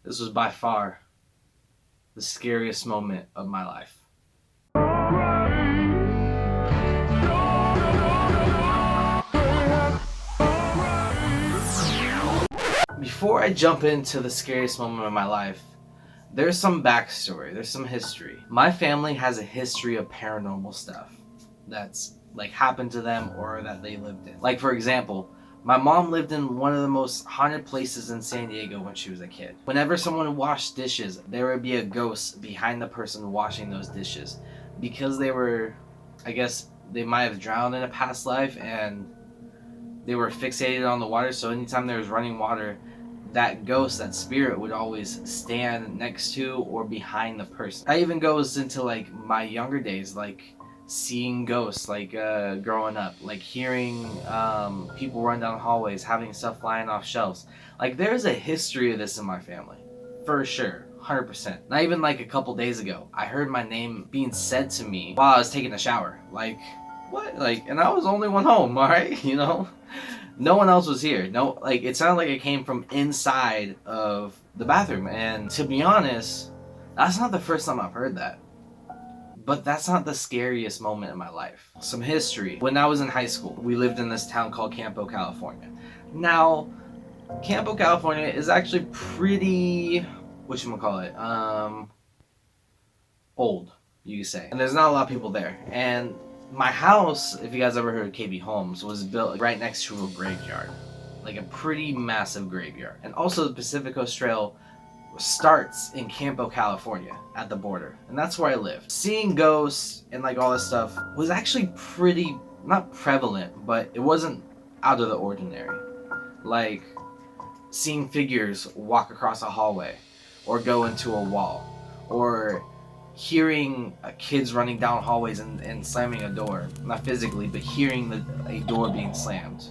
This was by far the scariest moment of my life. Before I jump into the scariest moment of my life, there's some backstory, there's some history. My family has a history of paranormal stuff that's like happened to them or that they lived in. Like, for example, my mom lived in one of the most haunted places in San Diego when she was a kid. Whenever someone washed dishes, there would be a ghost behind the person washing those dishes. Because they were, I guess, they might have drowned in a past life and they were fixated on the water, so anytime there was running water, that ghost, that spirit would always stand next to or behind the person. That even goes into like my younger days, like seeing ghosts, like growing up, like hearing people run down hallways, having stuff flying off shelves. Like there's a history of this in my family, for sure, 100%. Not even like a couple days ago, I heard my name being said to me while I was taking a shower. Like, what? Like, and I was the only one home, alright, you know? No one else was here. No, like it sounded like it came from inside of the bathroom. And to be honest, that's not the first time I've heard that. But that's not the scariest moment in my life. Some history. When I was in high school, we lived in this town called Campo, California. Now, Campo, California is actually pretty, whatchamacallit, old, you could say. And there's not a lot of people there. And my house, if you guys ever heard of KB Homes, was built right next to a graveyard. Like a pretty massive graveyard. And also the Pacific Coast Trail starts in Campo, California at the border. And that's where I lived. Seeing ghosts and like all this stuff was actually pretty, not prevalent, but it wasn't out of the ordinary. Like seeing figures walk across a hallway or go into a wall, or hearing kids running down hallways and slamming a door. Not physically, but hearing a door being slammed.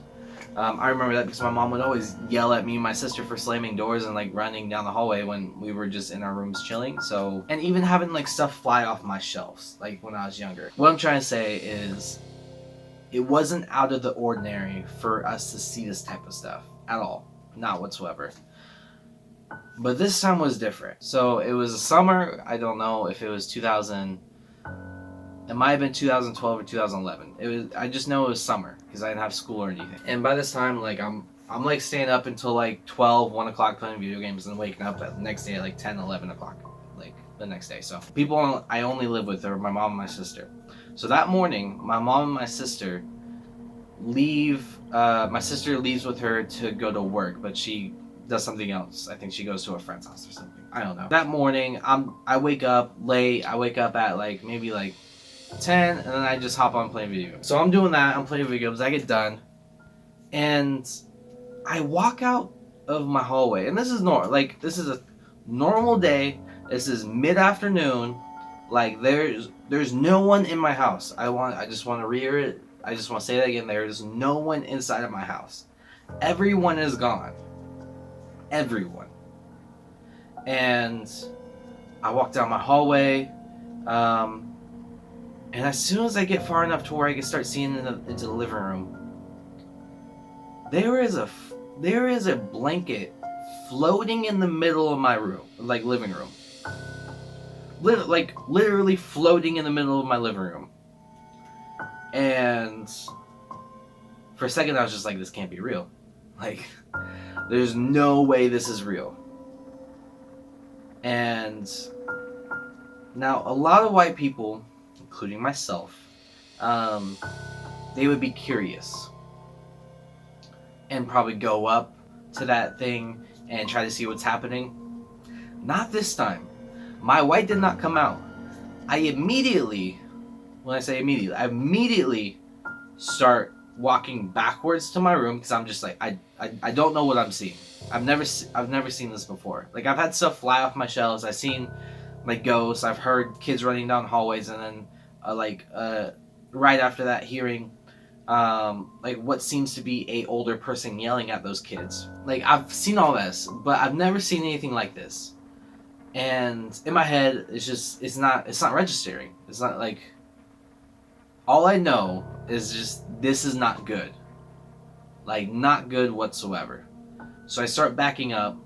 I remember that because my mom would always yell at me and my sister for slamming doors and like running down the hallway when we were just in our rooms chilling. So, and even having like stuff fly off my shelves, like when I was younger. What I'm trying to say is, it wasn't out of the ordinary for us to see this type of stuff at all. Not whatsoever. But this time was different. So it was a summer. I don't know if it was 2000. It might have been 2012 or 2011. I just know it was summer because I didn't have school or anything. And by this time, like I'm like staying up until like 12, 1 o'clock playing video games and waking up at the next day at like 10, 11 o'clock, like the next day. So people I only live with are my mom and my sister. So that morning, my mom and my sister leave. My sister leaves with her to go to work, but she does something else. I think she goes to a friend's house or something. I don't know. That morning, I wake up late. I wake up at like maybe like 10, and then I just hop on playing video games. So I'm doing that. I'm playing video games. I get done, and I walk out of my hallway. And this is normal. Like this is a normal day. This is mid-afternoon. Like there's no one in my house. I just want to reiterate. I just want to say that again. There is no one inside of my house. Everyone is gone. Everyone. And I walk down my hallway, and as soon as I get far enough to where I can start seeing into the living room, there is a blanket floating in the middle of my room, like living room. Literally floating in the middle of my living room. And for a second I was just like, this can't be real. Like, there's no way this is real. And now a lot of white people, including myself, they would be curious and probably go up to that thing and try to see what's happening. Not this time. My white did not come out. I immediately start walking backwards to my room because I'm just like, I don't know what I'm seeing. I've never seen this before. Like, I've had stuff fly off my shelves. I've seen like ghosts. I've heard kids running down hallways, and then right after that, hearing like what seems to be a older person yelling at those kids. Like, I've seen all this, but I've never seen anything like this. And in my head, it's not registering. It's not like, all I know is just, this is not good. Like, not good whatsoever. So I start backing up,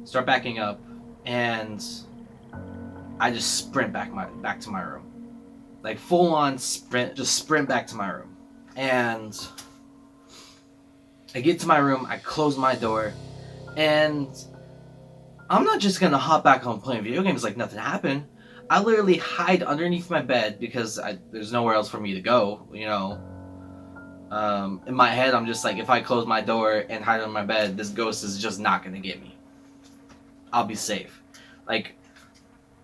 start backing up, and I just sprint back to my room. Like full on sprint, just sprint back to my room. And I get to my room, I close my door, and I'm not just gonna hop back home playing video games like nothing happened. I literally hide underneath my bed because there's nowhere else for me to go, you know. In my head, I'm just like, if I close my door and hide under my bed, this ghost is just not gonna get me. I'll be safe. Like,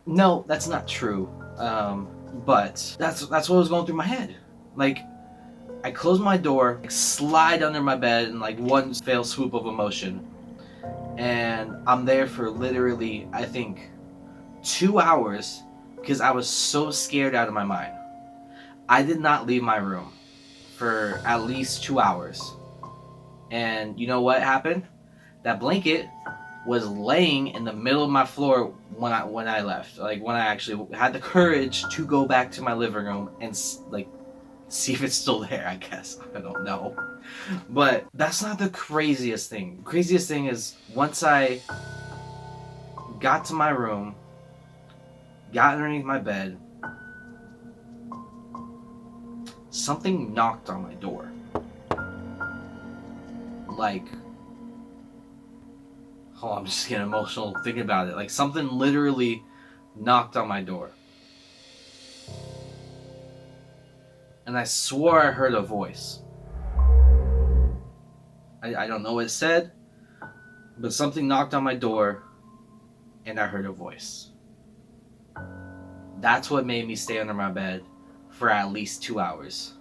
no, that's not true. But that's what was going through my head. Like, I close my door, like, slide under my bed in like one fell swoop of emotion, and I'm there for literally, I think, 2 hours because I was so scared out of my mind. I did not leave my room for at least 2 hours. And you know what happened? That blanket was laying in the middle of my floor when I left. Like, when I actually had the courage to go back to my living room and like see if it's still there, I guess. I don't know. But that's not the craziest thing. The craziest thing is once I got to my room, got underneath my bed, something knocked on my door. Like, oh, I'm just getting emotional thinking about it. Like, something literally knocked on my door. And I swore I heard a voice. I don't know what it said, but something knocked on my door, and I heard a voice. That's what made me stay under my bed for at least 2 hours.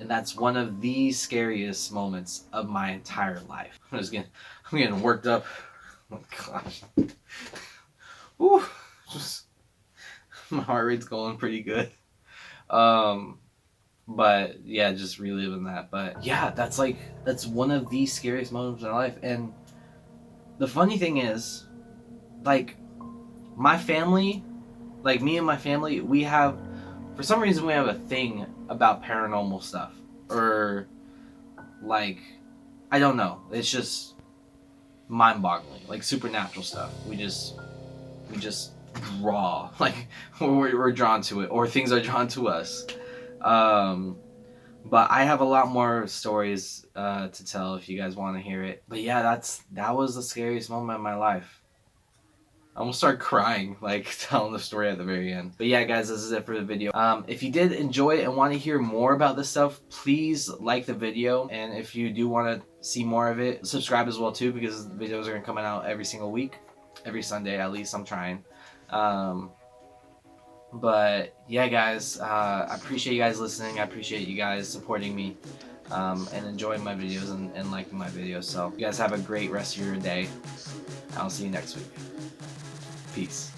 And that's one of the scariest moments of my entire life. I'm getting worked up. Oh my gosh. Woo. My heart rate's going pretty good. But yeah, just reliving that. But yeah, that's one of the scariest moments in my life. And the funny thing is, like, my family, like me and my family, for some reason we have a thing about paranormal stuff. Or, like, I don't know. It's just mind-boggling. Like, supernatural stuff. We just draw. Like, we're drawn to it. Or things are drawn to us. But I have a lot more stories to tell if you guys want to hear it. But yeah, that was the scariest moment of my life. I almost started crying, like, telling the story at the very end. But yeah, guys, this is it for the video. If you did enjoy it and want to hear more about this stuff, please like the video. And if you do want to see more of it, subscribe as well too, because videos are going to come out every single week. Every Sunday, at least. I'm trying. But yeah, guys, I appreciate you guys listening. I appreciate you guys supporting me and enjoying my videos and liking my videos. So you guys have a great rest of your day. I'll see you next week. Peace.